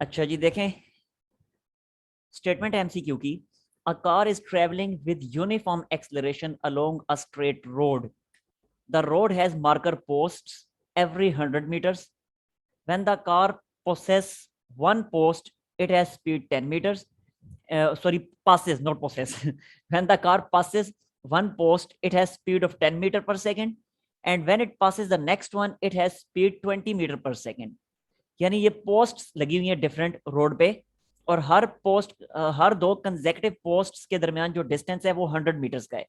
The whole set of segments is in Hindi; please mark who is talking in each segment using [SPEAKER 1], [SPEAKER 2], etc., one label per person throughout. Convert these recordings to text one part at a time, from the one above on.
[SPEAKER 1] अच्छा जी देखें, स्टेटमेंट एमसीक्यू की। A car is travelling with uniform acceleration along a straight road. The road has marker posts every 100 meters. When the car possesses one post, it has speed 10 meters. Sorry, passes, not possess. When the car passes one post, it has speed of 10 meter per second. And when it passes the next one, it has speed 20 meter per second. यानी ये पोस्ट लगी हुई है डिफरेंट रोड पे, और हर पोस्ट हर दो कंसेक्यूटिव पोस्ट्स के दरमियान जो डिस्टेंस है वो 100 मीटर्स का है।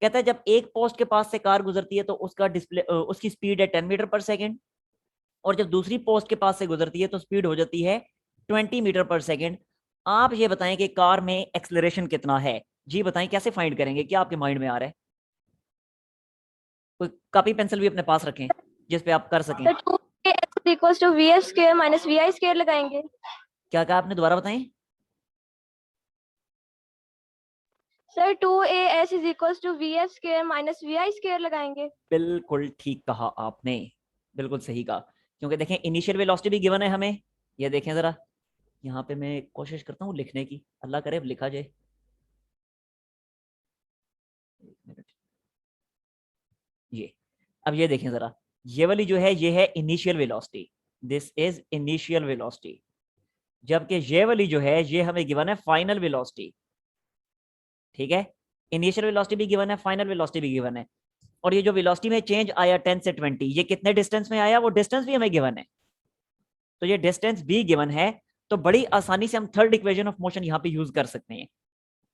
[SPEAKER 1] कहता है जब एक पोस्ट के पास से कार गुजरती है तो उसका डिस्प्ले उसकी स्पीड है 10 मीटर पर सेकेंड, और जब दूसरी पोस्ट के पास से गुजरती है तो स्पीड हो जाती है 20 मीटर पर सेकेंड। आप ये बताएं कि कार में एक्सेलरेशन कितना है। जी बताएं कैसे फाइंड करेंगे, क्या आपके माइंड में आ रहा है? कोई कॉपी पेंसिल भी अपने पास रखें जिस पे आप कर सकें।
[SPEAKER 2] Sir 2as equals to vf square minus vi square लगाएंगे।
[SPEAKER 1] क्या कहा आपने, दोबारा बताएं।
[SPEAKER 2] Sir 2as is equals to vf square minus vi square लगाएंगे।
[SPEAKER 1] बिल्कुल ठीक कहा आपने, बिल्कुल सही कहा। क्योंकि देखें इनिशियल वेलोसिटी भी गिवन है हमें। ये देखें जरा, यहाँ पे मैं कोशिश करता हूँ लिखने की, अल्लाह करे अब लिखा जाए। एक मिनट, ये अब ये देखें जरा, ये वाली जो है ये है initial velocity, this is initial velocity. जबकि ये वाली जो है ये हमें गिवन है फाइनल वेलोसिटी। ठीक है, इनिशियल वेलोसिटी भी गिवन है, फाइनल वेलोसिटी भी गिवन है। और ये जो वेलोसिटी में चेंज आया 10 से 20, ये कितने डिस्टेंस में आया, वो डिस्टेंस भी हमें गिवन है। तो ये डिस्टेंस भी गिवन है, तो बड़ी आसानी से हम थर्ड इक्वेशन ऑफ मोशन यहां पे यूज कर सकते हैं।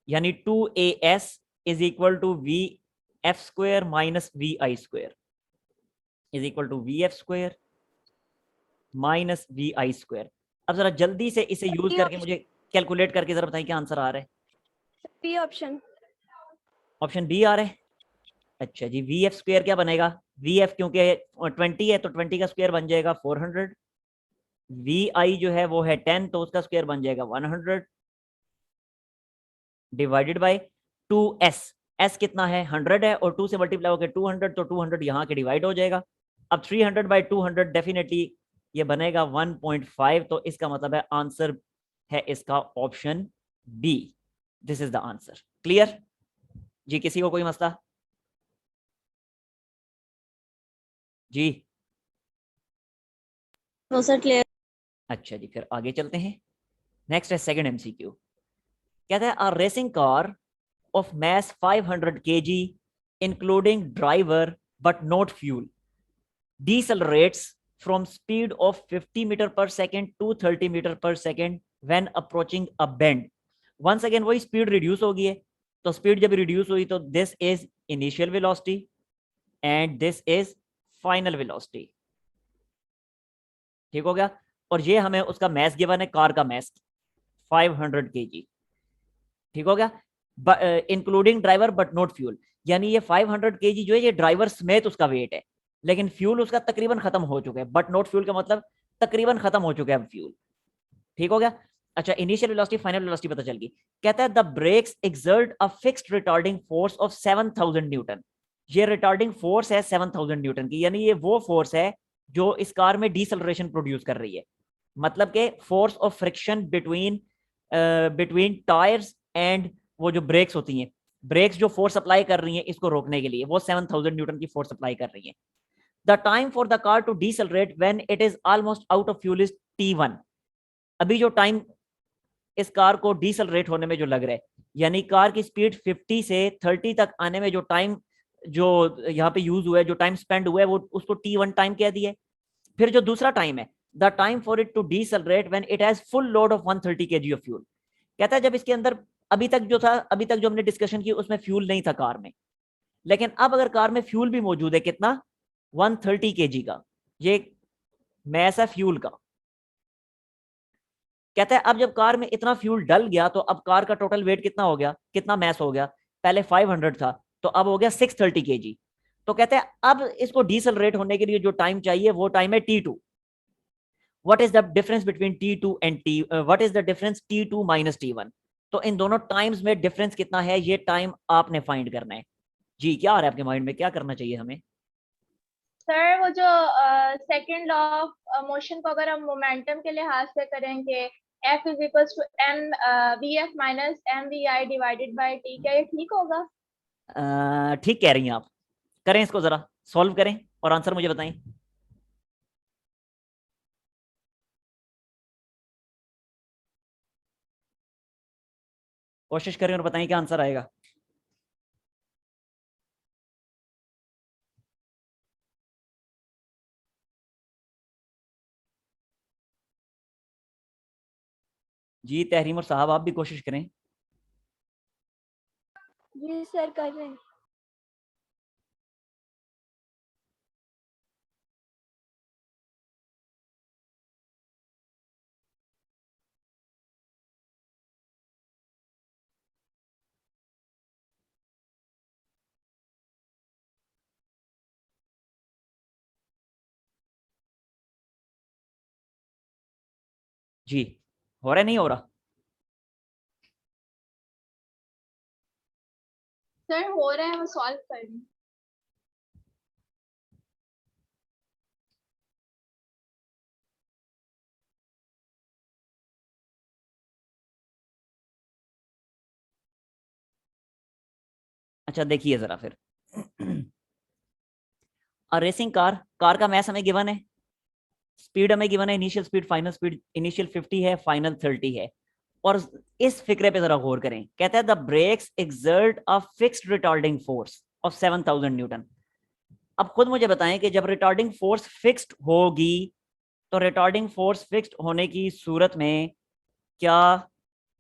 [SPEAKER 1] यानी 2as is equal to V F square minus V I square is equal to V F square minus V I square. अब जरा जल्दी से इसे यूज करके मुझे कैलकुलेट करके जरा बताइए क्या आंसर आ रहा है।
[SPEAKER 2] P option.
[SPEAKER 1] ऑप्शन बी आ रहा है। अच्छा जी, वी एफ स्क्वेयर क्या बनेगा, वी एफ क्योंकि 20 है तो 20 का स्क्वायर बन जाएगा 400। वी आई जो है वो है 10 तो उसका स्क्वायर बन जाएगा 100 डिवाइडेड बाई 2s। s कितना है, 100 है, और 2 से मल्टीप्लाई होकर 200, तो 200 यहाँ के डिवाइड हो जाएगा। अब 300 बाई 200 डेफिनेटली ये बनेगा 1.5, तो इसका मतलब है आंसर है इसका option b. This is the answer. Clear जी, किसी को कोई मसला? जी
[SPEAKER 2] नो सर क्लियर।
[SPEAKER 1] अच्छा जी, फिर आगे चलते हैं। नेक्स्ट है सेकंड एमसीक्यू। कहता है अ racing car of mass 500 kg including driver but not fuel decelerates from speed of 50 meter per second to 30 meter per second when approaching a bend. once again वही स्पीड रिड्यूस होगी है, तो स्पीड जब रिड्यूस हुई तो this is initial velocity and this is final velocity. ठीक हो गया। और ये हमें उसका मैस गिवन है, कार का मैस 500 kg। ठीक हो गया, including driver but not fuel. यानी ये 500 केजी जो है ये ड्राइवर समेत उसका वेट है, लेकिन फ्यूल उसका तकरीबन खत्म हो चुका है। बट नॉट फ्यूल का मतलब तकरीबन खत्म हो चुका है फ्यूल। ठीक हो गया। अच्छा, इनिशियल वेलोसिटी फाइनल वेलोसिटी पता चल गई। कहता है the brakes exert a fixed retarding force of 7000 newton. ये रिटार्डिंग फोर्स है 7000 न्यूटन की, यानी ये वो फोर्स है जो इस कार में डिसलरेशन प्रोड्यूस कर रही है। मतलब के force of friction between between tyres and वो जो ब्रेक्स होती हैं, ब्रेक्स जो फोर्स अप्लाई कर रही हैं इसको रोकने के लिए, वो 7000 न्यूटन की फोर्स अप्लाई कर रही है। The time for the car to decelerate when it is almost out of fuel is t1। अभी जो टाइम इस कार को डिसलरेट होने में जो लग रहा है, यानी कार की स्पीड 50 से 30 तक आने में जो टाइम जो यहाँ पे यूज हुआ है, जो टाइम स्पेंड हुआ है, वो उसको t1 टाइम कह दिया है। फिर जो दूसरा टाइम है, the time for it to decelerate when it has full load of 130 kg of fuel. कहता है जब इसके अंदर अभी तक जो हमने डिस्कशन की उसमें फ्यूल नहीं था कार में, लेकिन अब अगर कार में फ्यूल भी मौजूद है, कितना, 130 kg का, ये मैस है फ्यूल का। कहता है अब जब कार में इतना फ्यूल डल गया तो अब कार का टोटल वेट कितना हो गया, कितना मैस हो गया। पहले 500 था तो अब हो गया 630 kg। तो कहते हैं अब इसको डिसलरेट होने के लिए जो टाइम चाहिए वो टाइम है t2। What is the difference between t2 and t what is the difference t2 minus t1। तो इन दोनों टाइम्स में डिफरेंस कितना है, ये टाइम आपने फाइंड करना है। जी क्या आ रहा है आपके माइंड में, क्या करना चाहिए हमें?
[SPEAKER 3] सर वो जो सेकंड लॉ ऑफ मोशन को अगर हम मोमेंटम के लिहाज से करेंगे, F is equals to m vf minus m vi divided by t, क्या ये ठीक होगा?
[SPEAKER 1] ठीक कह रही हैं आप। करें इसको, जरा सॉल्व करें और आंसर मुझे बताएं। कोशिश करें और बताएं क्या आंसर आएगा। जी तहरीम और साहब आप भी कोशिश करें।
[SPEAKER 2] जी सर कर रहे हैं।
[SPEAKER 1] जी हो रहा है, नहीं हो रहा?
[SPEAKER 3] सर हो रहा है, वो सॉल्व कर रही हूँ।
[SPEAKER 1] अच्छा देखिए जरा फिर। रेसिंग कार, कार का मैस हमें गिवन है, स्पीड हमें गिवन है, initial speed final speed, initial 50 है, फाइनल 30 है। और इस फिक्रे पे जरा गौर करें, कहता है the brakes exert a fixed retarding force of 7000 newton. अब खुद मुझे बताएं कि जब रिटार्डिंग फोर्स फिक्स्ड होगी तो रिटार्डिंग फोर्स फिक्स्ड होने की सूरत में क्या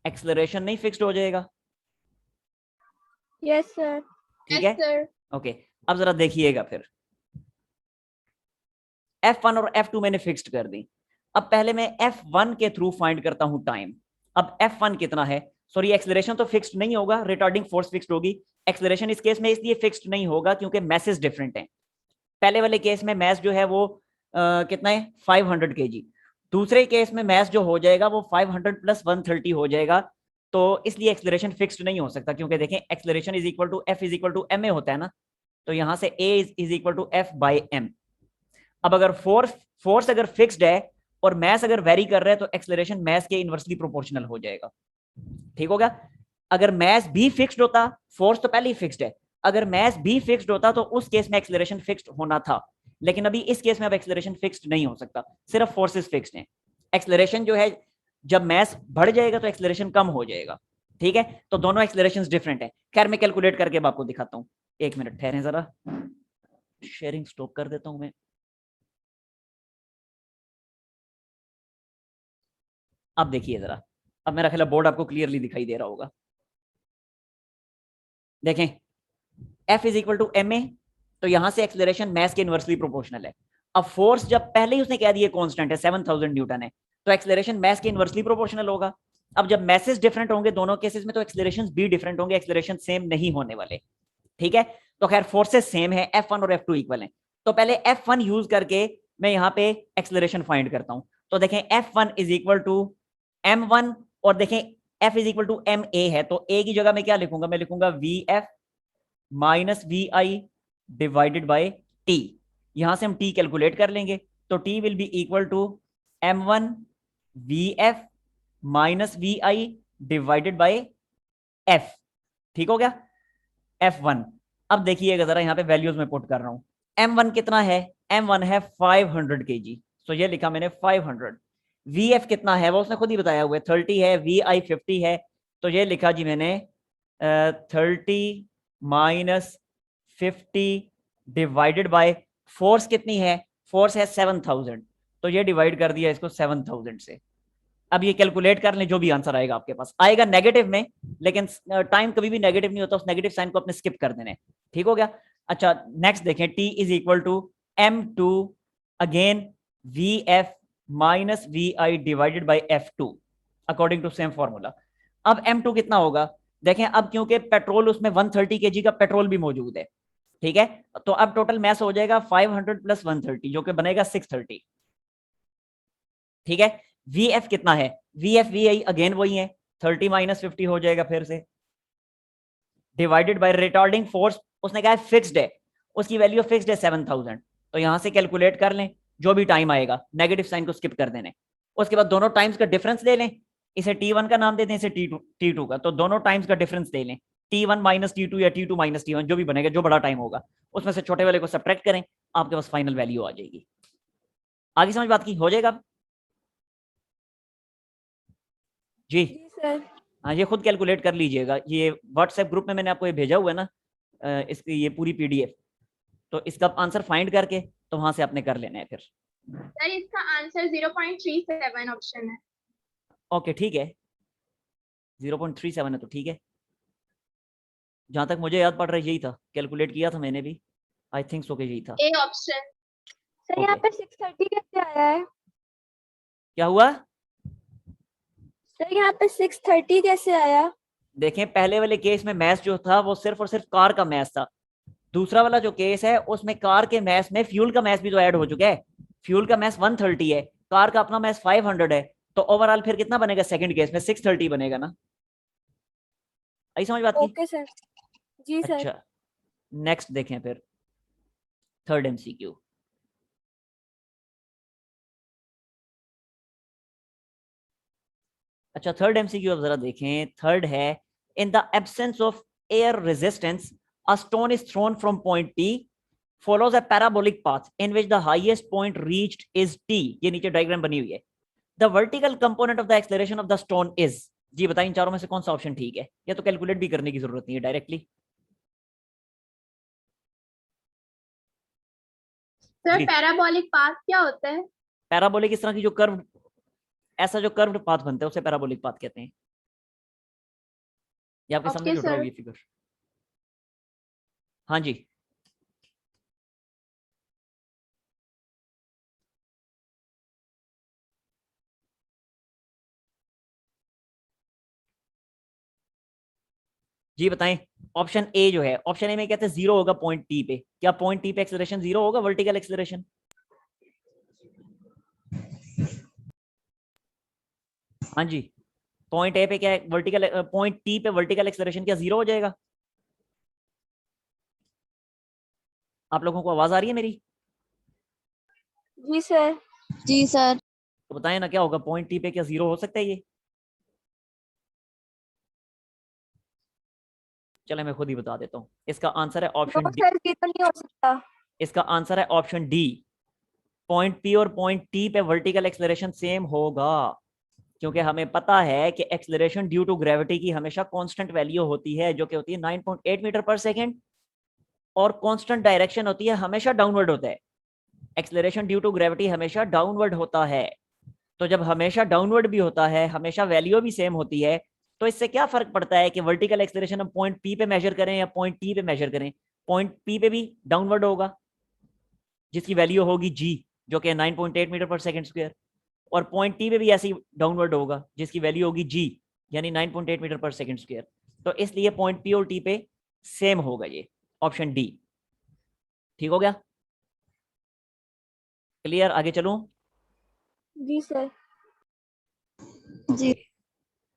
[SPEAKER 1] एक्सेलरेशन नहीं फिक्स्ड हो जाएगा?
[SPEAKER 2] Yes sir.
[SPEAKER 1] ठीक
[SPEAKER 3] यस
[SPEAKER 1] है,
[SPEAKER 3] सर।
[SPEAKER 1] ओके। अब जरा देखिएगा फिर, F1 और F2 मैंने फिक्स्ड कर दी। अब पहले मैं F1 के थ्रू फाइंड करता हूं टाइम। अब F1 कितना है? सॉरी, एक्सेलरेशन तो फिक्स्ड नहीं होगा, रिटार्डिंग फोर्स फिक्स्ड होगी। एक्सेलरेशन इस केस में इसलिए फिक्स्ड नहीं होगा क्योंकि मैसेज डिफरेंट हैं। पहले वाले केस में मैस जो है वो कितना है, 500 kg। दूसरे केस में मैस जो हो जाएगा वो 500 प्लस 130 हो जाएगा। तो इसलिए एक्सेलरेशन फिक्स्ड नहीं हो सकता, क्योंकि देखें acceleration is equal to f is equal to M a होता है ना। तो यहां से a is equal to f by m. अब अगर फोर्स अगर फिक्स्ड है और मैस अगर वेरी कर रहा है तो एक्सेलरेशन मैस के इनवर्सली प्रोपोर्शनल हो जाएगा। ठीक हो गया? अगर मैस भी फिक्स्ड होता, फोर्स तो पहले ही फिक्स्ड है, अगर मैस भी फिक्स्ड होता तो उस केस में एक्सेलरेशन फिक्स्ड होना था। लेकिन अभी इस केस में अब एक्सेलरेशन फिक्स्ड नहीं हो सकता, सिर्फ फोर्सेस फिक्स्ड हैं। एक्सेलरेशन जो है, जब मैस बढ़ जाएगा तो एक्सेलरेशन कम हो जाएगा। ठीक है, तो दोनों एक्सेलरेशंस डिफरेंट है। खैर मैं कैलकुलेट करके आपको दिखाता हूं, एक मिनट ठहरें जरा, शेयरिंग स्टॉप कर देता हूं मैं। अब देखिए जरा, अब मेरा ख्याल बोर्ड आपको क्लियरली दिखाई दे रहा होगा। देखें, F is equal to M A, तो यहां से एक्सेलरेशन मैस के इनवर्सली प्रोपोर्शनल है। अब फोर्स जब पहले ही उसने कह दिया कांस्टेंट है, 7000 न्यूटन है, तो एक्सेलरेशन मैस के इनवर्सली प्रोपोर्शनल होगा। अब जब मैसेज डिफरेंट होंगे दोनों केसेस में, तो एक्सेलरेशन भी डिफरेंट होंगे, एक्सेलरेशन सेम नहीं होने वाले। ठीक है, तो खैर फोर्सेस सेम है, F1 और F2 इक्वल है। तो पहले F1 यूज करके मैं यहाँ पे एक्सेलरेशन फाइंड करता हूं। तो देखें F1 is equal to m1, और देखें F is equal to ma है, तो a की जगह मैं क्या लिखूंगा, मैं लिखूंगा vf minus vi divided by t। यहां से हम t कैलकुलेट कर लेंगे, तो t will be equal to m1 vf minus vi divided by f। ठीक हो गया, F1। अब देखिएगा जरा, यहां पे वैल्यूज में पुट कर रहा हूं। M1 कितना है? M1 है 500 kg, तो ये लिखा मैंने 500। VF कितना है वो उसने खुद ही बताया हुआ है, 30 है। VI 50 है, तो ये लिखा जी मैंने 30 माइनस 50 डिवाइडेड बाय फोर्स कितनी है, फोर्स है 7000, तो ये डिवाइड कर दिया इसको 7000 से। अब ये कैलकुलेट कर लें, जो भी आंसर आएगा आपके पास आएगा नेगेटिव में, लेकिन टाइम कभी भी नेगेटिव नहीं होता, उस नेगेटिव साइन को अपने स्किप कर देने। ठीक हो गया? अच्छा नेक्स्ट देखें, t is equal to m2 again vf minus vi divided by f2 according to same formula. अब m2 कितना होगा? देखें, अब क्योंकि पेट्रोल उसमें 130 kg का पेट्रोल भी मौजूद है, ठीक है, तो अब टोटल मैस हो जाएगा 500 प्लस 130, जो कि बनेगा 630। ठीक है, VF कितना है? VF VI अगेन वही है, 30 माइनस 50 हो जाएगा फिर से, डिवाइडेड बाय रिटार्डिंग फोर्स उसने कहा है फिक्स्ड है, उसकी वैल्यू फिक्स्ड है 7000, तो यहाँ से कैलकुलेट कर लें, जो भी टाइम आएगा नेगेटिव साइन को स्किप कर देने, उसके बाद दोनों टाइम्स का डिफरेंस ले लें, इसे T1 का नाम दे दें, इसे T2 का, तो दोनों टाइम्स का डिफरेंस ले लें, T1 माइनस T2 या T2 माइनस T1 जो भी बनेगा, जो बड़ा टाइम होगा उसमें से छोटे वाले को सब्ट्रैक्ट करें, आपके पास फाइनल वैल्यू आ जाएगी। आगे समझ बात की, हो जाएगा जी?
[SPEAKER 2] जी सर।
[SPEAKER 1] हाँ, ये खुद कैलकुलेट कर लीजिएगा, ये व्हाट्सएप ग्रुप में मैंने आपको ये भेजा हुआ है ना, इसकी ये पूरी PDF, तो इसका आंसर फाइंड करके तो वहां से आपने कर लेना है फिर।
[SPEAKER 3] सर इसका आंसर 0.37 ऑप्शन है।
[SPEAKER 1] ओके ठीक है, 0.37 है तो ठीक है, जहां तक मुझे याद पड़ रहा है यही था, कैलकुलेट किया था मैंने भी, आई थिंक सो कि यही था।
[SPEAKER 3] A option.
[SPEAKER 2] सर यहाँ
[SPEAKER 1] ओके,
[SPEAKER 2] पे 630 कैसे आया है?
[SPEAKER 1] क्या हुआ?
[SPEAKER 2] सर यहाँ पे 630 कैसे आया?
[SPEAKER 1] देखें, पहले वाले केस में मैथ जो था वो सिर्फ और सिर्फ कार का मैथ था, दूसरा वाला जो केस है उसमें कार के मैथ में फ्यूल का मैथ भी तो ऐड हो चुका है, फ्यूल का मैथ 130 है, कार का अपना मैथ 500 है, तो ओवरऑल फिर कितना बनेगा सेकंड केस में? 630 बनेगा ना। आई समझ बात की?
[SPEAKER 2] Okay sir. जी सर।
[SPEAKER 1] अच्छा, नेक्स्ट देखें फिर, थर्ड MCQ। अच्छा, थर्ड MCQ अब जरा देखें, थर्ड है, in the absence of air resistance a stone is thrown from point P follows a parabolic path in which the highest point reached is T। ये नीचे डायग्राम बनी हुई है। The vertical component of the acceleration of the stone is, जी बताएं इन चारों में से कौन सा ऑप्शन ठीक है? या तो कैलकुलेट भी करने की जरूरत नहीं है, डायरेक्टली
[SPEAKER 3] सर पैराबोलिक पाथ क्या होता है?
[SPEAKER 1] पैराबोलिक इस तरह की जो कर्व, ऐसा जो कर्व्ड पाथ बनता है उसे पैराबोलिक पाथ कहते हैं। ये आपके सामने
[SPEAKER 3] ओके
[SPEAKER 1] जो ड्रॉ
[SPEAKER 3] सर।
[SPEAKER 1] हुई फिगर, हाँ जी, जी बताएं। ऑप्शन ए जो है, ऑप्शन ए में कहते हैं जीरो होगा पॉइंट टी पे, क्या पॉइंट टी पे एक्सेलरेशन जीरो होगा, वर्टिकल एक्सेलरेशन? हाँ जी, पॉइंट ए पे क्या है वर्टिकल, पॉइंट टी पे वर्टिकल एक्सेलरेशन क्या जीरो हो जाएगा? आप लोगों को आवाज आ रही है मेरी?
[SPEAKER 2] जी सर।
[SPEAKER 4] जी सर।
[SPEAKER 1] तो बताएं ना क्या होगा, पॉइंट टी पे क्या जीरो हो सकता है ये? चले मैं खुद ही बता देता हूँ, इसका आंसर है ऑप्शन
[SPEAKER 2] नो
[SPEAKER 1] डी।
[SPEAKER 2] सर, ये तो नहीं हो सकता।
[SPEAKER 1] इसका आंसर है ऑप्शन डी, पॉइंट पी और पॉइंट टी पे वर्टिकल एक्सेलरेशन सेम होगा, क्योंकि हमें पता है कि एक्सेलरेशन ड्यू टू ग्रेविटी की हमेशा कांस्टेंट वैल्यू होती है, जो कि होती है 9.8 मीटर पर सेकेंड, और कांस्टेंट डायरेक्शन होती है, हमेशा डाउनवर्ड होता है, एक्सेलरेशन ड्यू टू ग्रेविटी हमेशा डाउनवर्ड होता है। तो जब हमेशा डाउनवर्ड भी होता है, हमेशा वैल्यू भी सेम होती है, तो इससे क्या फर्क पड़ता है कि वर्टिकल एक्सेलरेशन हम पॉइंट पी पे मेजर करें या पॉइंट टी पे मेजर करें? पॉइंट पी पे भी डाउनवर्ड होगा, जिसकी वैल्यू होगी जी, जो कि 9.8 मीटर पर सेकेंड स्क्वायर, और पॉइंट टी पे भी ऐसे ही डाउनवर्ड होगा, जिसकी वैल्यू होगी जी, यानी 9.8 मीटर पर सेकेंड स्क्वायर। तो इसलिए पॉइंट पी और टी पे सेम होगा, ये ऑप्शन डी ठीक हो गया। क्लियर, आगे चलूं?
[SPEAKER 2] जी सर।
[SPEAKER 4] जी।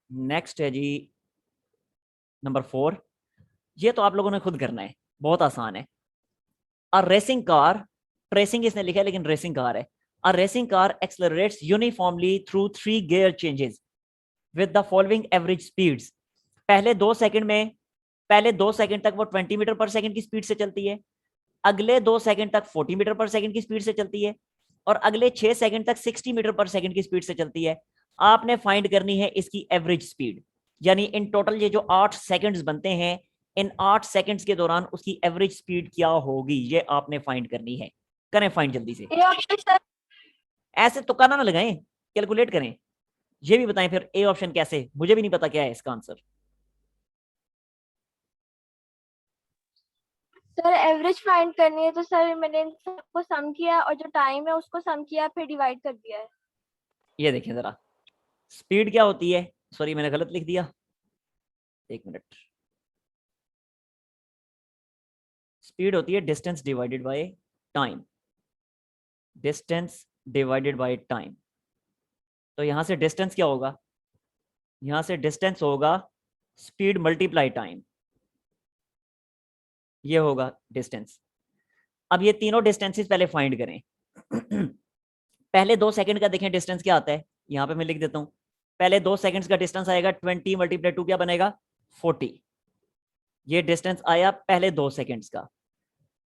[SPEAKER 1] नेक्स्ट है जी नंबर 4, ये तो आप लोगों ने खुद करना है, बहुत आसान है। अ रेसिंग कार, ट्रेसिंग इसने लिखा है लेकिन रेसिंग कार है। अ racing car accelerates uniformly through 3 gear changes with the following average speeds. पहले 2 सेकंड तक वो 20 मीटर पर सेकंड की स्पीड से चलती है, अगले 2 सेकंड तक 40 मीटर पर सेकंड की स्पीड से चलती है, और अगले 6 सेकंड तक 60 मीटर पर सेकंड की स्पीड से चलती है। आपने फाइंड करनी है इसकी एवरेज स्पीड, यानी इन टोटल ये जो 8 सेकंड्स बनते हैं, इन 8 सेकंड्स के दौरान उसकी एवरेज स्पीड क्या होगी, ये आपने फाइंड करनी है। करें फाइंड जल्दी से,
[SPEAKER 2] ए ऑप्शन सर।
[SPEAKER 1] ऐसे तुक्का ना लगाएं, कैलकुलेट करें। ये भी बताएं फिर ए ऑप्शन कैसे, मुझे भी नहीं पता क्या है इसका आंसर।
[SPEAKER 2] सर एवरेज फाइंड करनी है तो सर मैंने इन सबको सम किया और जो टाइम है उसको सम किया फिर डिवाइड कर दिया है।
[SPEAKER 1] ये देखें जरा, स्पीड क्या होती है, सॉरी मैंने गलत लिख दिया, एक मिनट। स्पीड होती है distance divided by time, distance divided by time. तो यहां से डिस्टेंस क्या होगा, यहां से डिस्टेंस होगा स्पीड मल्टीप्लाई टाइम, ये होगा डिस्टेंस। अब ये तीनों डिस्टेंसेस पहले फाइंड करें। पहले 2 सेकंड का देखें डिस्टेंस क्या आता है, यहाँ पे मैं लिख देता हूँ। पहले 2 सेकंड्स का डिस्टेंस आएगा 20 मल्टीप्लाई 2 क्या बनेगा 40। ये डिस्टेंस आया पहले 2 सेकंड्स का।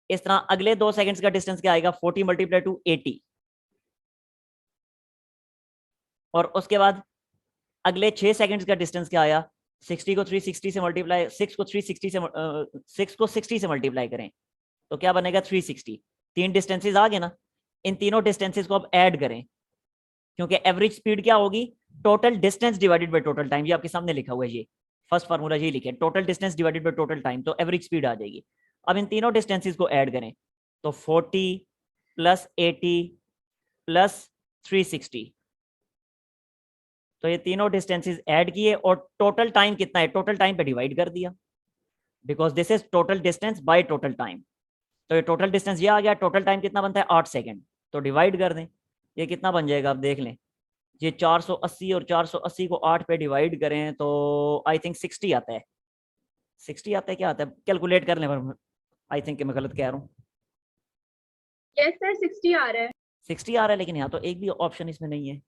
[SPEAKER 1] इस तरह अगले 2 सेकंड्स का डिस्टेंस क्या आएगा 40 मल्टीप्लाई 2 80। और उसके बाद अगले 6 सेकंड्स का डिस्टेंस क्या आया 60 को 360 से मल्टीप्लाई 6 को 360 से 6 को 60 से मल्टीप्लाई करें तो क्या बनेगा 360। 3 डिस्टेंसेस आ गए ना। इन तीनों डिस्टेंसेस को अब ऐड करें, क्योंकि एवरेज स्पीड क्या होगी total distance divided by total time. ये आपके सामने लिखा हुआ है, ये फर्स्ट फार्मूला ये लिखे total distance divided by total time, तो एवरेज स्पीड आ जाएगी। अब इन तीनों डिस्टेंसेस को ऐड करें तो 40 प्लस 80 प्लस 360, तो ये तीनों डिस्टेंसेस ऐड किए और टोटल टाइम कितना है टोटल टाइम पे डिवाइड कर दिया, because this is total distance by total time. तो ये टोटल डिस्टेंस ये आ गया, टोटल टाइम कितना बनता है 8 सेकंड, तो डिवाइड कर दें। ये कितना बन जाएगा आप देख लें, ये 480 और 480 को 8 पे डिवाइड करें तो आई थिंक 60 आता है। 60 आता है, क्या आता है कैलकुलेट कर लें, पर आई थिंक मैं गलत कह रहा हूँ।
[SPEAKER 3] यस सर 60 आ रहा है।
[SPEAKER 1] 60 आ रहा है, लेकिन यहाँ तो एक भी ऑप्शन इसमें नहीं है।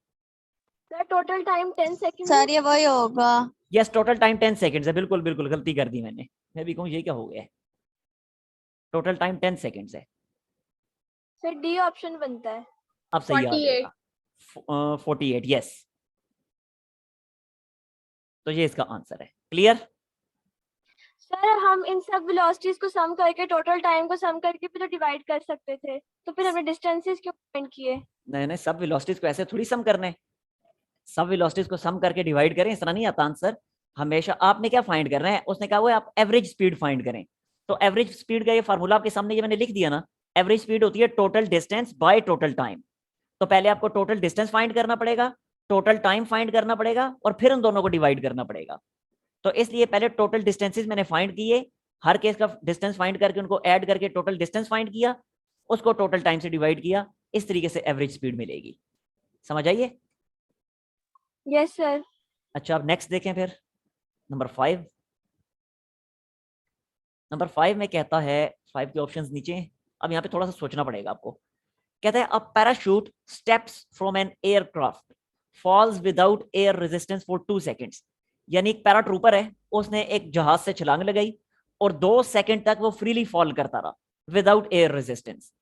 [SPEAKER 2] Sir total time 10 second.
[SPEAKER 4] Sir ये वही होगा।
[SPEAKER 1] यस टोटल टाइम 10 सेकंड्स है, बिल्कुल बिल्कुल गलती कर दी मैंने। मैं भी कहूँ ये क्या हो गया है, टोटल टाइम 10 सेकंड्स है।
[SPEAKER 2] सर डी ऑप्शन बनता है।
[SPEAKER 1] अब सही आ
[SPEAKER 3] 48
[SPEAKER 1] जाएगा 48 यस। तो ये इसका आंसर है। क्लियर?
[SPEAKER 2] सर हम इन सब वेलोसिटीज को सम करके टोटल टाइम को सम करके फिर तो डिवाइड कर सकते थे, तो फिर हमने डिस्टेंसेस क्यों फाइंड किए?
[SPEAKER 1] नहीं नहीं, सब वेलोसिटीज को ऐसे थोड़ी सम करने, सब वेलोसिटीज को सम करके डिवाइड करें इस तरह नहीं आता आंसर। हमेशा आपने क्या फाइंड करना है, उसने कहा हुआ है आप एवरेज स्पीड फाइंड करें। तो एवरेज स्पीड का ये फार्मूला आपके सामने ये मैंने लिख दिया ना, एवरेज स्पीड होती है total distance by total time. तो पहले आपको टोटल डिस्टेंस फाइंड करना पड़ेगा, टोटल टाइम फाइंड करना पड़ेगा और फिर उन दोनों को डिवाइड करना पड़ेगा। तो इसलिए पहले टोटल डिस्टेंसेस मैंने फाइंड किए, हर केस का डिस्टेंस फाइंड करके उनको ऐड करके टोटल डिस्टेंस फाइंड किया, उसको टोटल टाइम से डिवाइड किया, इस तरीके से एवरेज स्पीड मिलेगी। समझ आइए?
[SPEAKER 2] Yes sir.
[SPEAKER 1] अच्छा अब नेक्स्ट देखें फिर नंबर 5। नंबर 5 में कहता है, 5 के ऑप्शंस नीचे हैं। अब यहाँ पे थोड़ा सा सोचना पड़ेगा आपको। कहता है a parachute steps from an aircraft falls without air resistance for 2 seconds. यानी एक पैराट्रूपर है, उसने एक जहाज से छलांग लगाई और 2 सेकंड तक वो फ्रीली फॉल करता रहा विदाउट एयर रेजिस्टेंस।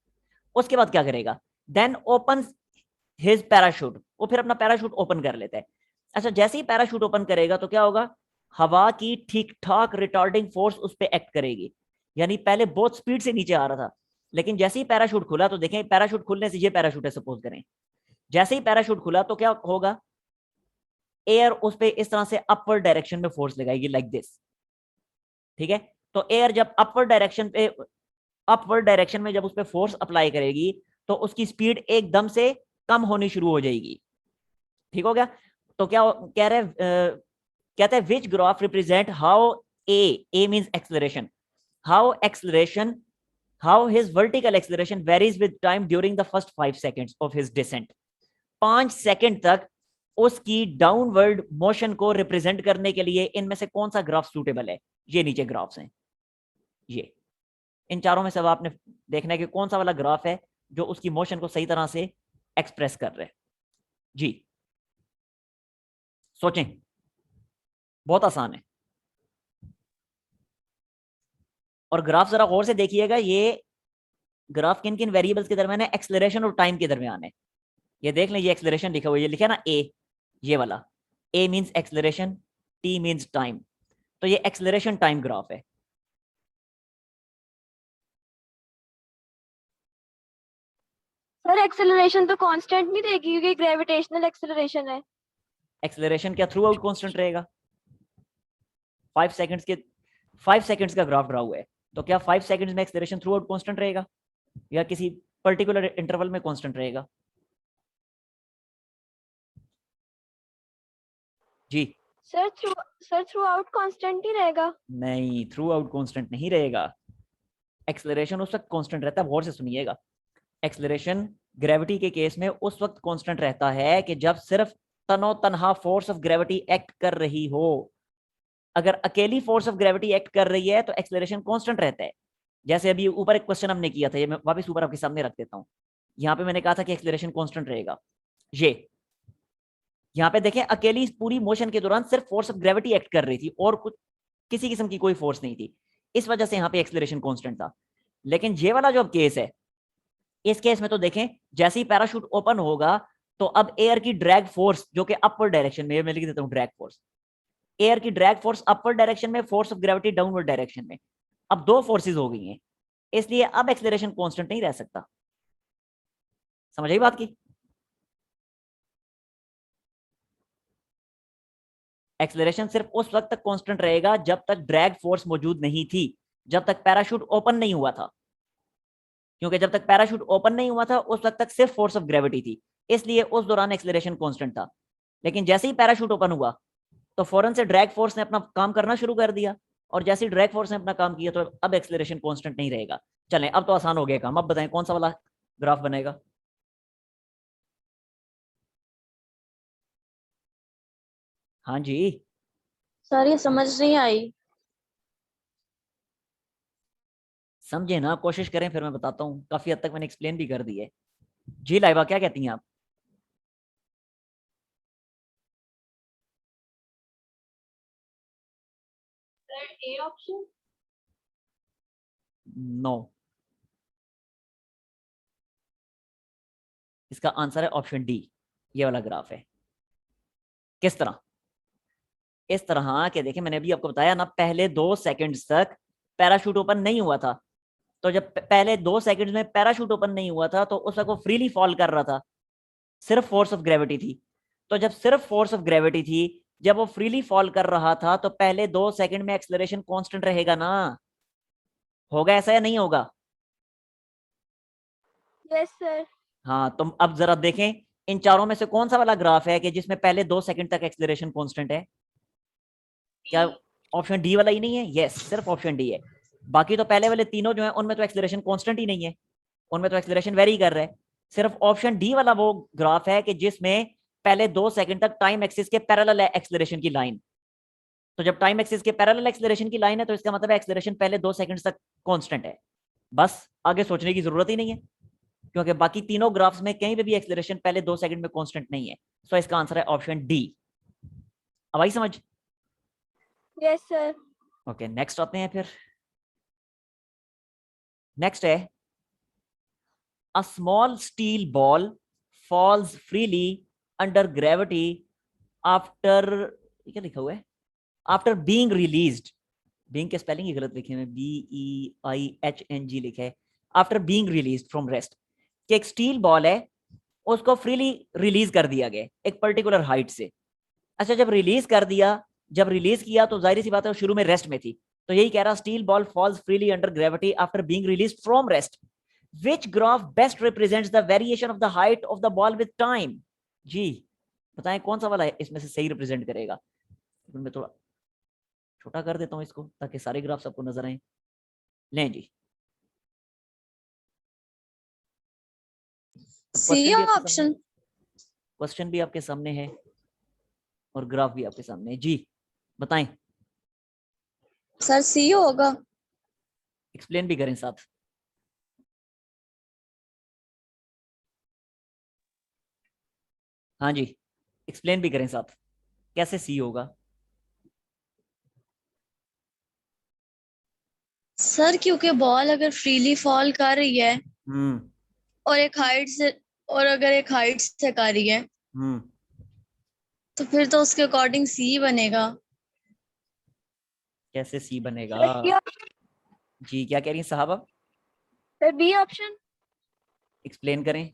[SPEAKER 1] उसके बाद क्या करेगा, देन ओपन हिज पैराशूट, वो फिर अपना पैराशूट ओपन कर लेता है। अच्छा जैसे ही पैराशूट ओपन करेगा तो क्या होगा, हवा की ठीक ठाक रिटार्डिंग फोर्स उस पर एक्ट करेगी। यानी पहले बहुत स्पीड से नीचे आ रहा था, लेकिन जैसे ही पैराशूट खुला तो देखें पैराशूट खुलने से, ये पैराशूट है सपोज करें, जैसे ही पैराशूट खुला तो क्या होगा, एयर उस पर इस तरह से अपवर्ड डायरेक्शन में फोर्स लगाएगी लाइक दिस। ठीक है, तो एयर जब अपवर्ड डायरेक्शन में जब उस पर फोर्स अप्लाई करेगी तो उसकी स्पीड एकदम से कम होनी शुरू हो जाएगी। ठीक हो गया? तो क्या कह रहे कहते हैं which graph represent how A means acceleration, how his vertical acceleration varies with time during the first 5 seconds of his descent. 5 second तक उसकी डाउनवर्ड मोशन को रिप्रेजेंट करने के लिए इनमें से कौन सा ग्राफ सूटेबल है? ये नीचे ग्राफ्स हैं, ये इन चारों में से आपने देखना है कि कौन सा वाला ग्राफ है जो उसकी मोशन को सही तरह से एक्सप्रेस कर रहे हैं। जी सोचें, बहुत आसान है। और ग्राफ जरा गौर से देखिएगा, ये ग्राफ किन किन वेरिएबल्स के दरमियान है, एक्सेलरेशन और टाइम के दरमियान है। ये देख लें, ये एक्सेलरेशन लिखा हुआ है, ये लिखा है ना ए, ये वाला a means acceleration, t means time, तो ये एक्सेलरेशन टाइम ग्राफ है।
[SPEAKER 2] सर एक्सेलरेशन तो कांस्टेंट नहीं रहेगी क्योंकि ग्रेविटेशनल एक्सेलरेशन है।
[SPEAKER 1] एक्सेलरेशन क्या थ्रू आउट कांस्टेंट रहेगा? 5 सेकंड्स का ग्राफ ड्रा हुआ है, तो क्या 5 सेकंड्स में एक्सेलरेशन थ्रू आउट कांस्टेंट रहेगा या किसी पर्टिकुलर इंटरवल में कांस्टेंट रहेगा? जी
[SPEAKER 2] सर थ्रू आउट कांस्टेंट ही रहेगा।
[SPEAKER 1] नहीं, थ्रू आउट कांस्टेंट नहीं रहेगा। एक्सेलरेशन उस वक्त कांस्टेंट रहता है, गौर से सुनिएगा। एक्सेलरेशन ग्रेविटी के केस में उस वक्त कांस्टेंट रहता है कि जब सिर्फ तनो तनहा फोर्स ऑफ ग्रेविटी एक्ट कर रही हो। अगर अकेली फोर्स ऑफ ग्रेविटी एक्ट कर रही है तो एक्सेलरेशन कांस्टेंट रहता है, जैसे अभी ऊपर एक क्वेश्चन हमने किया था, ये मैं वापस ऊपर आपके सामने रख देता हूँ। यहाँ पे मैंने कहा था कि एक्सेलरेशन कांस्टेंट रहेगा। ये यहाँ पे देखें, अकेली इस पूरी मोशन के दौरान सिर्फ फोर्स ऑफ ग्रेविटी एक्ट कर रही थी और कुछ किसी किस्म की कोई फोर्स नहीं थी, इस वजह से यहाँ पे एक्सेलरेशन कांस्टेंट था। लेकिन ये वाला जो अब केस है, इस केस में तो देखें, जैसे ही पैराशूट ओपन होगा तो अब एयर की ड्रैग फोर्स जो कि अपर डायरेक्शन में, मैं लिख देता हूँ ड्रैग फोर्स, एयर की ड्रैग फोर्स अपर डायरेक्शन में, force of gravity downward direction में, अब दो फोर्सेस हो गई हैं, इसलिए अब एक्सेलरेशन कांस्टेंट नहीं रह सकता। समझ आई बात की? एक्सेलरेशन सिर्फ उस वक्त तक कांस्टेंट रहेगा जब तक ड्रैग फोर्स मौजूद नहीं थी, जब तक पैराशूट ओपन नहीं हुआ था, क्योंकि जब तक पैराशूट ओपन नहीं हुआ था उस वक्त तक सिर्फ फोर्स ऑफ ग्रेविटी थी, इसलिए उस दौरान एक्सेलरेशन कांस्टेंट था। लेकिन जैसे ही पैराशूट ओपन हुआ तो फौरन से ड्रैग फोर्स ने अपना काम करना शुरू कर दिया, और जैसे ही ड्रैग फोर्स ने अपना काम किया तो अब एक्सेलरेशन कांस्टेंट नहीं रहेगा। चलें, अब तो आसान हो गया काम। अब बताएं कौन सा वाला ग्राफ बनेगा? हाँ जी,
[SPEAKER 4] सर ये समझ नहीं आई।
[SPEAKER 1] समझे ना, कोशिश करें फिर मैं बताता हूँ। काफी हद तक मैंने एक्सप्लेन भी कर दी है। जी लाइबा, क्या कहती हैं आप?
[SPEAKER 3] A option.
[SPEAKER 1] नो, इसका आंसर है ऑप्शन डी। ये वाला ग्राफ है। किस तरह? इस तरह के देखें, मैंने अभी आपको बताया ना, पहले 2 सेकंड्स तक पैराशूट ओपन नहीं हुआ था। तो जब पहले 2 सेकंड्स में पैराशूट ओपन नहीं हुआ था तो उस वक्त वो फ्रीली फॉल कर रहा था, सिर्फ फोर्स ऑफ ग्रेविटी थी। तो जब सिर्फ फोर्स ऑफ ग्रेविटी थी, जब वो फ्रीली फॉल कर रहा था, तो पहले 2 सेकंड में एक्सेलरेशन कांस्टेंट रहेगा ना? होगा ऐसा या नहीं होगा?
[SPEAKER 2] Yes sir.
[SPEAKER 1] हाँ, तो अब जरा देखें, इन चारों में से कौन सा वाला ग्राफ है कि जिसमें पहले 2 सेकंड तक एक्सेलरेशन कांस्टेंट है? क्या ऑप्शन डी वाला ही नहीं है? यस, सिर्फ ऑप्शन डी है। बाकी तो पहले वाले तीनों जो है उनमें तो एक्सेलरेशन कांस्टेंट ही नहीं है, उनमें तो एक्सेलरेशन वेरी कर रहा है। सिर्फ ऑप्शन डी वाला वो ग्राफ है कि जिसमें पहले 2 सेकंड तक टाइम एक्सिस के पैरेलल है एक्सेलरेशन की लाइन। तो जब टाइम एक्सिस के पैरेलल एक्सेलरेशन की लाइन है तो इसका मतलब है एक्सेलरेशन पहले 2 सेकंड तक कांस्टेंट है। बस आगे सोचने की जरूरत ही नहीं है, क्योंकि बाकी तीनों ग्राफ्स में कहीं पे भी एक्सेलरेशन पहले 2 सेकंड में कांस्टेंट नहीं है। सो इसका आंसर है ऑप्शन डी। अब आई समझ?
[SPEAKER 2] Yes sir.
[SPEAKER 1] ओके, नेक्स्ट आते हैं फिर। नेक्स्ट है, a small steel ball falls freely under gravity after, क्या लिखा हुआ है? After being released. बीइंग के स्पेलिंग ही गलत लिखे हैं, BEIHNG लिखा है। After being released from rest, कि एक स्टील बॉल है, उसको फ्रीली रिलीज कर दिया गया एक पर्टिकुलर हाइट से। अच्छा, जब रिलीज कर दिया, जब रिलीज किया तो जाहिर सी बात है वो शुरू में रेस्ट में थी, तो यही कह रहा, steel ball falls freely under gravity after being released from rest. Which graph best represents the variation of the height of the ball with time? जी बताएं कौन सा वाला है इसमें से सही रिप्रेजेंट करेगा? मैं थोड़ा छोटा कर देता हूं इसको ताकि सारे ग्राफ्स आपको नजर आए। लें जी,
[SPEAKER 4] सी ऑप्शन।
[SPEAKER 1] क्वेश्चन भी आपके सामने है और ग्राफ भी आपके सामने है। जी बताएं,
[SPEAKER 4] सर सी होगा।
[SPEAKER 1] एक्सप्लेन भी करें साथ। हाँ जी, एक्सप्लेन भी करें साथ, कैसे सी होगा?
[SPEAKER 4] सर क्योंकि बॉल अगर फ्रीली फॉल कर रही है और एक हाइट से, और अगर एक हाइट से कर रही है तो फिर तो उसके अकॉर्डिंग सी बनेगा।
[SPEAKER 1] कैसे सी बनेगा? जी क्या कह रही हैं साहब आप?
[SPEAKER 2] Sir B option.
[SPEAKER 1] एक्सप्लेन करें।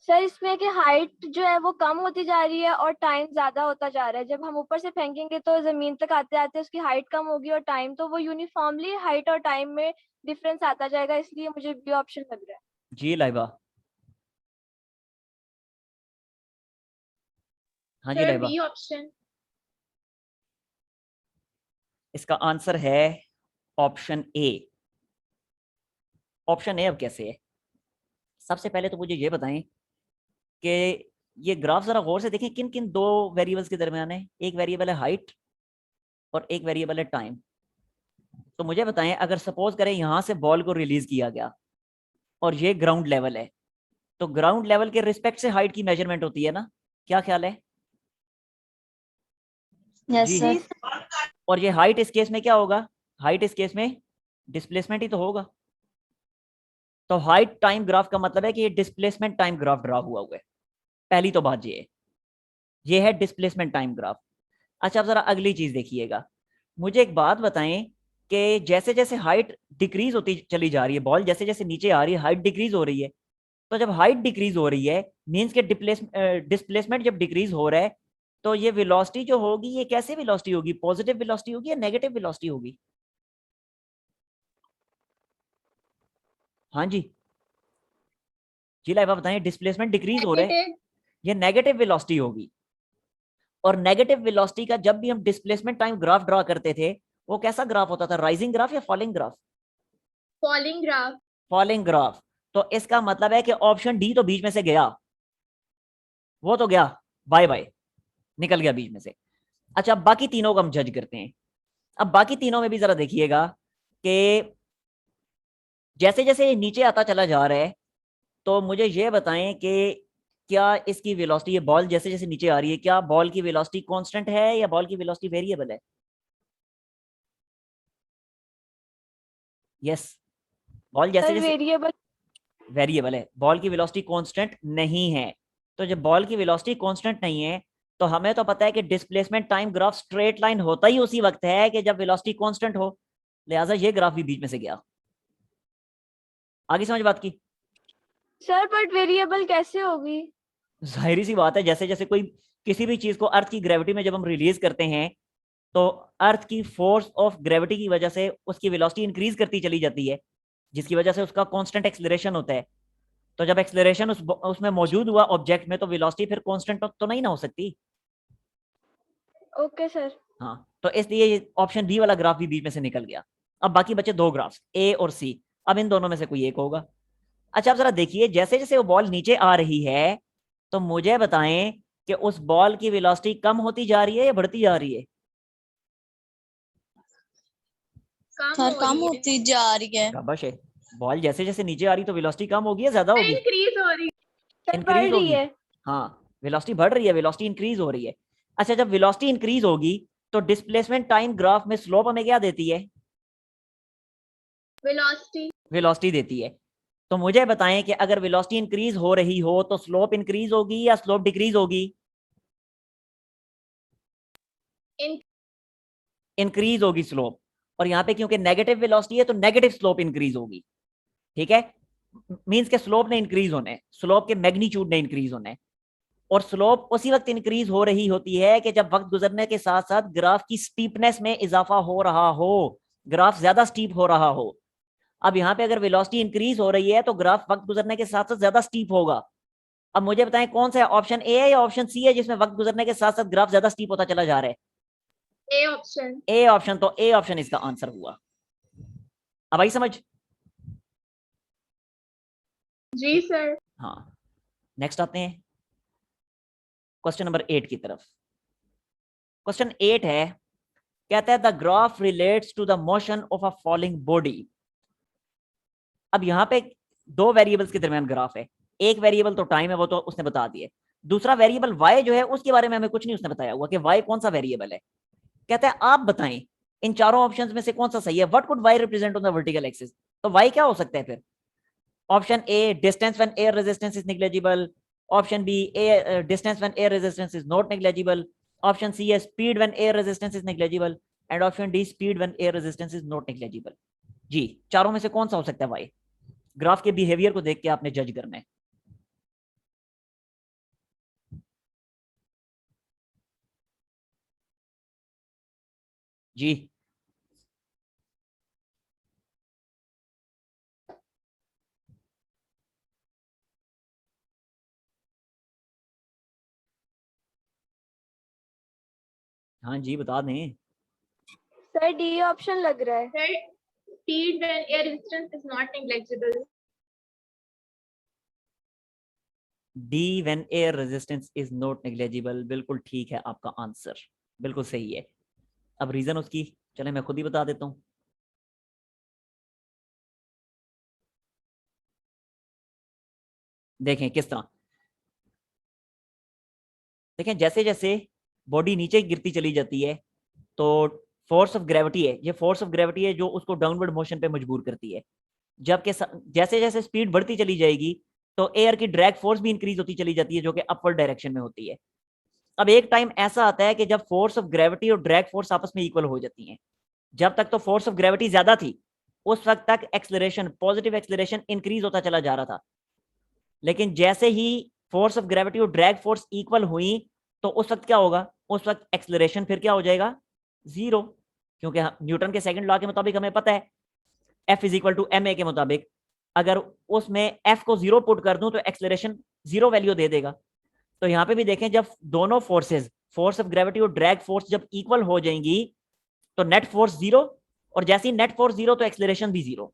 [SPEAKER 2] सर इसमें कि हाइट जो है वो कम होती जा रही है और टाइम ज्यादा होता जा रहा है। जब हम ऊपर से फेंकेंगे तो जमीन तक आते आते उसकी हाइट कम होगी और टाइम तो वो यूनिफॉर्मली हाइट और टाइम में डिफरेंस आता जाएगा, इसलिए मुझे बी ऑप्शन लग रहा है।
[SPEAKER 1] जी लाइबा। हाँ जी
[SPEAKER 3] सर
[SPEAKER 1] लाइबा,
[SPEAKER 3] बी ऑप्शन।
[SPEAKER 1] इसका आंसर है ऑप्शन ए। ऑप्शन ए अब कैसे है? सबसे पहले तो मुझे ये बताएं कि ये ग्राफ जरा गौर से देखें, किन किन दो वेरिएबल्स के दरमियान है। एक वेरिएबल है हाइट और एक वेरिएबल है टाइम। तो मुझे बताएं, अगर सपोज करें यहां से बॉल को रिलीज किया गया और ये ग्राउंड लेवल है, तो ग्राउंड लेवल के रिस्पेक्ट से हाइट की मेजरमेंट होती है ना, क्या ख्याल है?
[SPEAKER 4] यस
[SPEAKER 1] जी।
[SPEAKER 4] सर।
[SPEAKER 1] और ये हाइट इस केस में क्या होगा? हाइट इस केस में डिस्प्लेसमेंट ही तो होगा। तो हाइट टाइम ग्राफ का मतलब है कि ये डिस्प्लेसमेंट टाइम ग्राफ ड्रा हुआ है। पहली तो बात ये है डिस्प्लेसमेंट टाइम ग्राफ। अच्छा, अब जरा अगली चीज देखिएगा। मुझे एक बात बताएं कि जैसे जैसे हाइट डिक्रीज होती चली जा रही है, बॉल जैसे जैसे नीचे आ रही है, हाइट डिक्रीज हो रही है। तो जब हाइट डिक्रीज हो रही है मींस के डिस्प्लेसमेंट जब डिक्रीज हो रहा है, तो ये वेलोसिटी जो होगी ये कैसे वेलोसिटी होगी? पॉजिटिव वेलोसिटी होगी या नेगेटिव वेलोसिटी होगी? हाँ जी लाइबा बताएं, डिस्प्लेसमेंट डिक्रीज हो रहा है,
[SPEAKER 3] नेगेटिव।
[SPEAKER 1] ये नेगेटिव वेलोसिटी होगी। और नेगेटिव वेलोसिटी का जब भी हम डिस्प्लेसमेंट टाइम ग्राफ ड्रा करते थे, वो कैसा ग्राफ होता था? राइजिंग ग्राफ या falling graph?
[SPEAKER 3] Falling graph.
[SPEAKER 1] Falling graph. तो इसका मतलब है कि ऑप्शन डी तो बीच में से गया, वो तो गया, बाय बाय, निकल गया बीच में से। अच्छा, अब बाकी तीनों को हम जज करते हैं। अब बाकी तीनों में भी जरा देखिएगा कि जैसे जैसे ये नीचे आता चला जा रहा है, तो मुझे ये बताएं कि क्या इसकी वेलोसिटी, ये बॉल जैसे जैसे नीचे आ रही है, क्या बॉल की वेलोसिटी कांस्टेंट है या बॉल की वेलोसिटी वेरिएबल है? यस, बॉल जैसे
[SPEAKER 2] सर
[SPEAKER 1] जैसे
[SPEAKER 2] वेरिएबल।
[SPEAKER 1] वेरिएबल है, बॉल की वेलोसिटी कांस्टेंट नहीं है। तो जब बॉल की वेलोसिटी कांस्टेंट नहीं है, तो हमें तो पता है कि displacement time graph straight line होता ही उसी वक्त है कि जब वेलोसिटी कांस्टेंट हो। लिहाजा ये ग्राफ भी बीच में से गया। आगे समझ बात की?
[SPEAKER 2] सर बट वेरिएबल कैसे होगी?
[SPEAKER 1] जाहिर सी बात है, जैसे जैसे कोई किसी भी चीज को अर्थ की ग्रेविटी में जब हम रिलीज करते हैं, तो अर्थ की फोर्स ऑफ ग्रेविटी की वजह से उसकी वेलोसिटी इंक्रीज करती चली जाती है, जिसकी वजह से उसका कांस्टेंट एक्सेलरेशन होता है। तो जब एक्सेलरेशन उसमें मौजूद हुआ ऑब्जेक्ट में, तो वेलोसिटी फिर कांस्टेंट तो नहीं ना हो सकती।
[SPEAKER 2] Okay sir.
[SPEAKER 1] हाँ, तो इसलिए ऑप्शन बी वाला ग्राफ भी बीच में से निकल गया। अब बाकी बचे दो ग्राफ्स, ए और सी। अब इन दोनों में से कोई एक होगा। अच्छा, आप जरा देखिए, जैसे जैसे वो बॉल नीचे आ रही है, तो मुझे बताएं कि उस बॉल की वेलोसिटी कम होती जा रही है या बढ़ती जा रही है?
[SPEAKER 4] सर कम होती जा रही है।
[SPEAKER 1] शाबाश है। बॉल जैसे जैसे नीचे आ रही तो वेलोसिटी कम होगी या ज्यादा होगी?
[SPEAKER 3] इंक्रीज हो रही
[SPEAKER 2] सर बढ़
[SPEAKER 1] इंक्रीज
[SPEAKER 2] रही
[SPEAKER 1] होगी।
[SPEAKER 2] है।
[SPEAKER 1] हाँ, वेलोसिटी बढ़ रही है, वेलोसिटी इंक्रीज हो रही है। अच्छा, जब वेलोसिटी इंक्रीज होगी तो डिस्प्लेसमेंट टाइम ग्राफ में स्लोप हमें क्या देती है?
[SPEAKER 3] वेलोसिटी।
[SPEAKER 1] वेलोसिटी देती है। तो मुझे बताएं कि अगर वेलोसिटी इंक्रीज हो रही हो तो स्लोप इंक्रीज होगी या स्लोप डिक्रीज होगी? इंक्रीज होगी स्लोप। और यहाँ पे क्योंकि नेगेटिव वेलोसिटी है तो नेगेटिव स्लोप इंक्रीज होगी। ठीक है, मींस के स्लोप ने इंक्रीज होने, स्लोप के मैग्नीट्यूड ने इंक्रीज होने। और स्लोप उसी वक्त इंक्रीज हो रही होती है कि जब वक्त गुजरने के साथ साथ ग्राफ की स्टीपनेस में इजाफा हो रहा हो, ग्राफ ज्यादा स्टीप हो रहा हो। अब यहाँ पे अगर वेलोसिटी इंक्रीज हो रही है तो ग्राफ वक्त गुजरने के साथ साथ ज्यादा स्टीप होगा। अब मुझे बताएं कौन सा है, ऑप्शन ए है या ऑप्शन सी है जिसमें वक्त गुजरने के साथ साथ ग्राफ ज्यादा स्टीप होता चला जा रहा है?
[SPEAKER 3] A option.
[SPEAKER 1] A option. तो ए ऑप्शन इसका आंसर हुआ। अब आई समझ?
[SPEAKER 3] जी सर।
[SPEAKER 1] हाँ, नेक्स्ट आते हैं क्वेश्चन नंबर 8 की तरफ। क्वेश्चन 8 है, कहता है the graph relates to the motion of a falling body. अब यहाँ पे दो वेरिएबल्स के दरमियान ग्राफ है। एक वेरिएबल तो टाइम है, वो तो उसने बता दिया। दूसरा वेरिएबल y जो है उसके बारे में हमें कुछ नहीं उसने बताया हुआ कि y कौन सा वेरिएबल है। कहता है आप बताएं इन चारों ऑप्शंस में से कौन सा सही है। What could y represent on the vertical axis? तो y क्या हो सकता है फिर? Option A, distance when air resistance is negligible. Option B, distance when air resistance is not negligible. Option C है speed when air resistance is negligible. And option D, speed when air resistance is not negligible. जी, चारों में से कौन सा हो सकता है y? ग्राफ के बिहेवियर को देख के आपने जज करना है। जी, हाँ जी, बता दें।
[SPEAKER 2] सर डी ऑप्शन लग रहा है।
[SPEAKER 3] Sir speed when air resistance is not negligible.
[SPEAKER 1] D, when air resistance is not negligible, बिल्कुल ठीक है आपका आंसर, बिल्कुल सही है। अब रीजन उसकी चले मैं खुद ही बता देता हूँ। देखें किस तरह, देखें जैसे जैसे बॉडी नीचे गिरती चली जाती है तो फोर्स ऑफ ग्रेविटी है, ये फोर्स ऑफ ग्रेविटी है जो उसको डाउनवर्ड मोशन पे मजबूर करती है। जबकि जैसे जैसे स्पीड बढ़ती चली जाएगी तो एयर की ड्रैग फोर्स भी इंक्रीज होती चली जाती है जो कि अपवर्ड डायरेक्शन में होती है। अब एक टाइम ऐसा आता है कि जब फोर्स ऑफ ग्रेविटी और ड्रैग फोर्स आपस में इक्वल हो जाती हैं। जब तक तो फोर्स ऑफ ग्रेविटी ज्यादा थी उस वक्त तक एक्सेलरेशन, पॉजिटिव एक्सेलरेशन इंक्रीज होता चला जा रहा था, लेकिन जैसे ही फोर्स ऑफ ग्रेविटी और ड्रैग फोर्स इक्वल हुई तो उस वक्त क्या होगा, उस वक्त एक्सेलरेशन फिर क्या हो जाएगा, जीरो। क्योंकि न्यूटन के सेकंड लॉ के मुताबिक हमें पता है F is equal to M A के मुताबिक अगर उसमें F को जीरो पुट कर दूं तो एक्सेलरेशन जीरो वैल्यू दे देगा। तो यहां पे भी देखें जब दोनों फोर्सेस, फोर्स ऑफ ग्रेविटी और ड्रैग फोर्स जब इक्वल हो जाएंगी तो नेट फोर्स जीरो, और जैसे ही नेट फोर्स जीरो तो एक्सेलरेशन भी जीरो।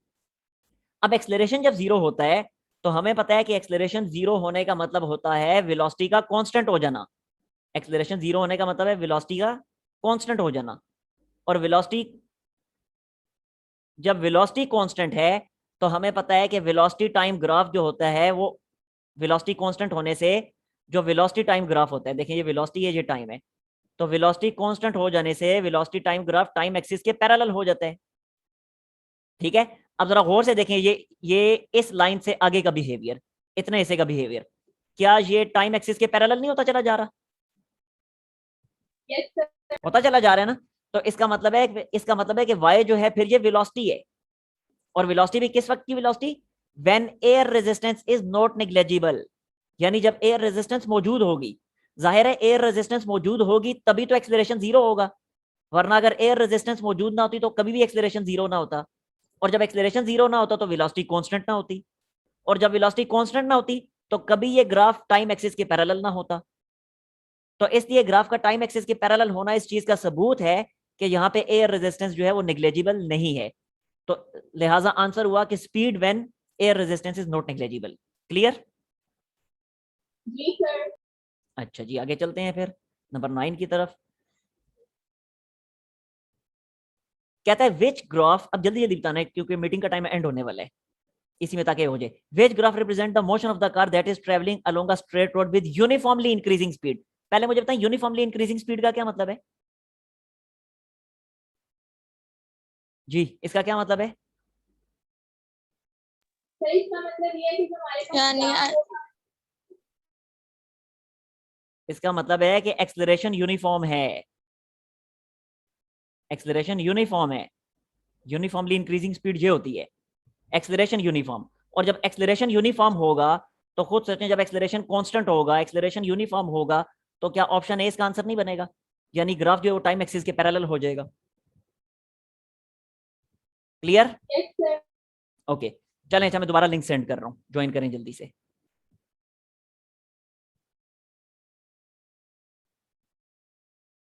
[SPEAKER 1] अब एक्सेलरेशन जब जीरो होता है तो हमें पता है कि एक्सेलरेशन जीरो होने का मतलब होता है वेलोसिटी का कांस्टेंट हो जाना। एक्सेलरेशन जीरो होने का मतलब है वेलोसिटी का कांस्टेंट हो जाना, और वेलोसिटी, जब वेलोसिटी कांस्टेंट है तो हमें पता है कि वेलोसिटी टाइम ग्राफ जो होता है वो वेलोसिटी कांस्टेंट होने से जो वेलोसिटी टाइम ग्राफ होता है, देखिए ये वेलोसिटी है, ये टाइम है, तो वेलोसिटी कांस्टेंट हो जाने से velocity time graph time axis के पैरेलल हो जाता है। ठीक है, अब जरा गौर से देखें ये इस लाइन से आगे का बिहेवियर, इतने हिस्से का बिहेवियर, क्या ये टाइम एक्सिस के पैरेलल नहीं होता चला जा रहा?
[SPEAKER 3] Yes sir.
[SPEAKER 1] होता चला जा रहा है ना। तो इसका मतलब है कि y जो है फिर ये वेलोसिटी है, और वेलोसिटी भी किस वक्त की velocity, when air resistance is not negligible, यानी जब एयर रेजिस्टेंस मौजूद होगी। जाहिर है एयर रेजिस्टेंस मौजूद होगी तभी तो एक्सेलरेशन जीरो होगा, वरना अगर एयर रेजिस्टेंस मौजूद ना होती तो कभी भी एक्सेलरेशन जीरो ना होता, और जब एक्सेलरेशन जीरो ना होता तो वेलोसिटी कांस्टेंट ना होती, और जब वेलोसिटी कांस्टेंट ना होती तो कभी ये ग्राफ टाइम एक्सिस के पैरेलल ना होता। तो इसलिए ग्राफ का टाइम एक्सिस के पैरेलल होना इस चीज का सबूत है कि यहाँ पे एयर रेजिस्टेंस जो है वो नेग्लिजिबल नहीं है। तो लिहाजा आंसर हुआ कि speed when air resistance is not negligible. Clear?
[SPEAKER 3] जी सर।
[SPEAKER 1] अच्छा जी, आगे चलते हैं फिर नंबर 9 की तरफ। कहता है विच ग्राफ, अब जल्दी जल्दी बताना है क्योंकि मीटिंग का टाइम एंड होने वाला है, इसी में ताकि हो जाए। विच graph represent the motion of the car that is travelling along a straight road with uniformly increasing speed. पहले मुझे बताएं यूनिफॉर्मली इंक्रीजिंग स्पीड का क्या मतलब है जी, इसका क्या मतलब है?
[SPEAKER 3] सर इसका मतलब ये है कि हमारे पास
[SPEAKER 4] यानी
[SPEAKER 3] ग्राफ होगा।
[SPEAKER 1] इसका मतलब है कि एक्सेलरेशन यूनिफॉर्म है, एक्सेलरेशन यूनिफॉर्म है, यूनिफॉर्मली इंक्रीजिंग स्पीड ये होती है एक्सेलरेशन यूनिफॉर्म। और जब एक्सेलरेशन यूनिफॉर्म होगा तो खुद सोचें, जब एक्सेलरेशन कांस्टेंट होगा, एक्सेलरेशन यूनिफॉर्म होगा, तो क्या ऑप्शन ए इसका आंसर नहीं बनेगा, यानी ग्राफ जो है वो टाइम एक्सिस के पैरेलल हो जाएगा। क्लियर?
[SPEAKER 3] Yes sir.
[SPEAKER 1] ओके, चलें, अच्छा मैं दोबारा लिंक सेंड कर रहा हूँ, ज्वाइन करें जल्दी से।